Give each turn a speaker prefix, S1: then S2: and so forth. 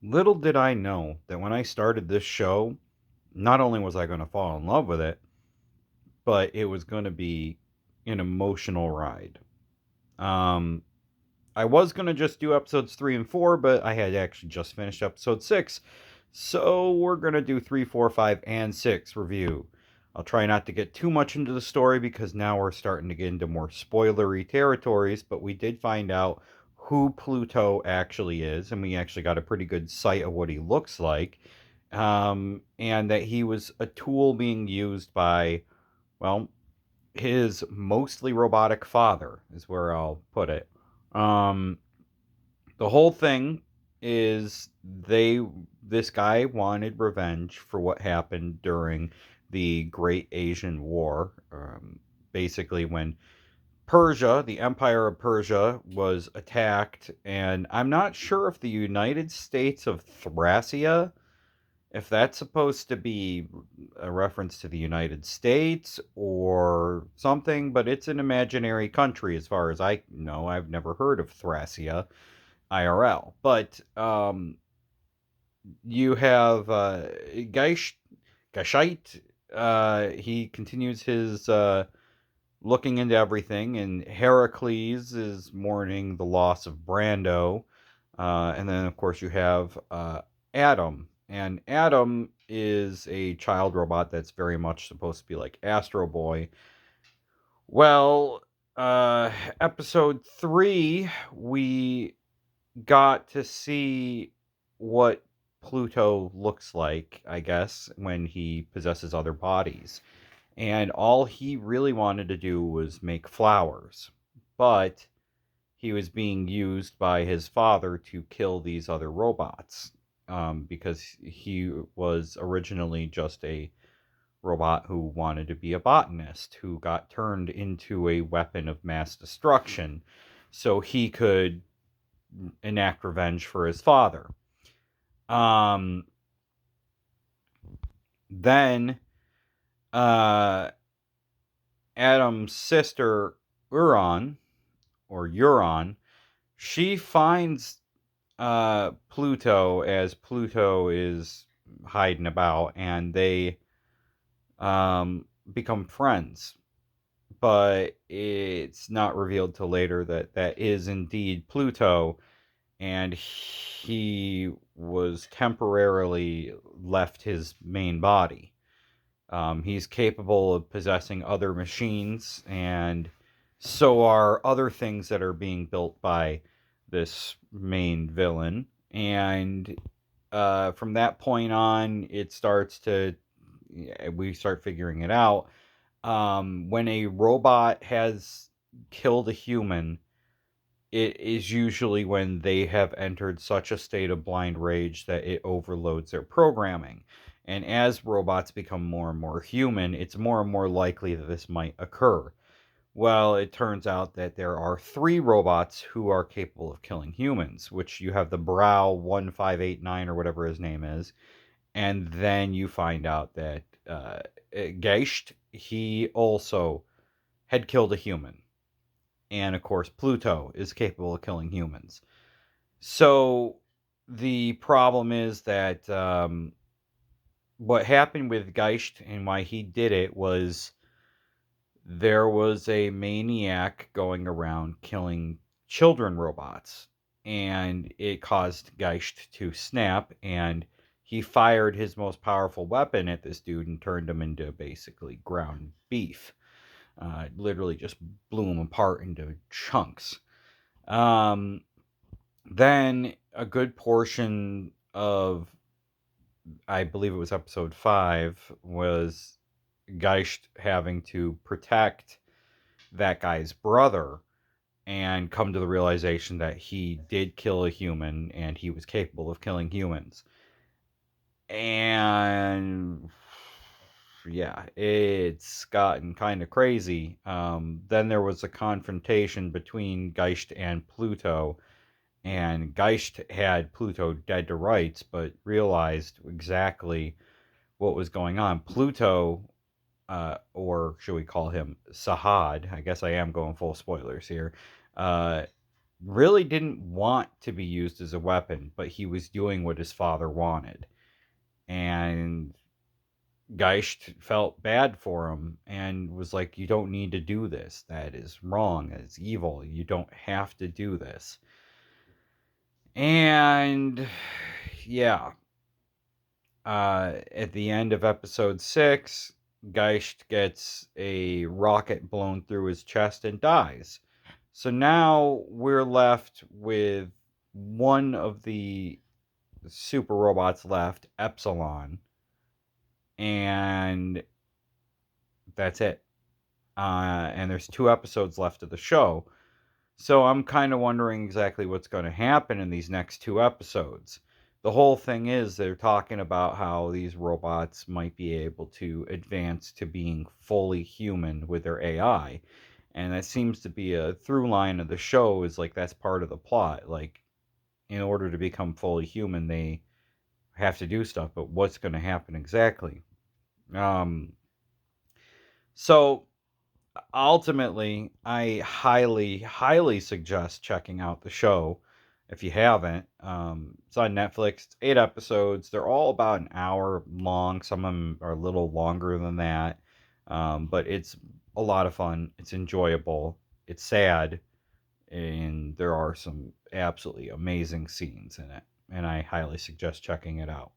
S1: Little did I know that when I started this show, not only was I going to fall in love with it, but it was going to be an emotional ride. Um, I was going to just do episodes 3 and 4, but I had actually just finished episode 6. So we're going to do 3, 4, 5, and 6 review. I'll try not to get too much into the story because now we're starting to get into more spoilery territories, but we did find out who Pluto actually is, and we actually got a pretty good sight of what he looks like, and that he was a tool being used by, well, his mostly robotic father, is where I'll put it. Um, the whole thing is this guy wanted revenge for what happened during the Great Asian War. Basically, when Persia, the Empire of Persia, was attacked, and I'm not sure if the United States of Thracia, if that's supposed to be a reference to the United States or something, but it's an imaginary country as far as I know. I've never heard of Thracia IRL. But you have Gashite. He continues his looking into everything, and Heracles is mourning the loss of Brando. And then, of course, you have Adam. And Adam is a child robot that's very much supposed to be like Astro Boy. Well, episode 3, we got to see what Pluto looks like, I guess, when he possesses other bodies. And all he really wanted to do was make flowers. But he was being used by his father to kill these other robots, because he was originally just a robot who wanted to be a botanist who got turned into a weapon of mass destruction so he could enact revenge for his father. Um, then uh, Adam's sister Uron, or Euron, she finds Pluto as Pluto is hiding about, and they become friends. But it's not revealed till later that that is indeed Pluto, and he was temporarily left his main body. He's capable of possessing other machines, and so are other things that are being built by this main villain. And from that point on, it starts to we start figuring it out. When a robot has killed a human, it is usually when they have entered such a state of blind rage that it overloads their programming. And as robots become more and more human, it's more and more likely that this might occur. Well, it turns out that there are 3 robots who are capable of killing humans, which you have the Brow 1589 or whatever his name is. And then you find out that Geist, he also had killed a human. And of course, Pluto is capable of killing humans. So the problem is that what happened with Geist and why he did it was there was a maniac going around killing children robots, and it caused Geist to snap, and he fired his most powerful weapon at this dude and turned him into basically ground beef. Literally just blew him apart into chunks. Um, then a good portion of, I believe it was episode 5, was Geist having to protect that guy's brother and come to the realization that he did kill a human and he was capable of killing humans. And yeah, it's gotten kind of crazy. Then there was a confrontation between Geist and Pluto, and Geist had Pluto dead to rights, but realized exactly what was going on. Pluto, or should we call him Sahad? I guess I am going full spoilers here. Uh, really didn't want to be used as a weapon, but he was doing what his father wanted. And Geist felt bad for him and was like, "You don't need to do this. That is wrong. It's evil. You don't have to do this." And yeah, at the end of episode 6, Geist gets a rocket blown through his chest and dies. So now we're left with one of the super robots left, Epsilon, and that's it. And there's 2 episodes left of the show. So I'm kind of wondering exactly what's going to happen in these next 2 episodes. The whole thing is they're talking about how these robots might be able to advance to being fully human with their AI. And that seems to be a through line of the show, is like that's part of the plot. Like, in order to become fully human, they have to do stuff, but what's going to happen exactly? Um, so ultimately, I highly, highly suggest checking out the show if you haven't. It's on Netflix. It's 8 episodes. They're all about an hour long. Some of them are a little longer than that. But it's a lot of fun. It's enjoyable. It's sad. And there are some absolutely amazing scenes in it. And I highly suggest checking it out.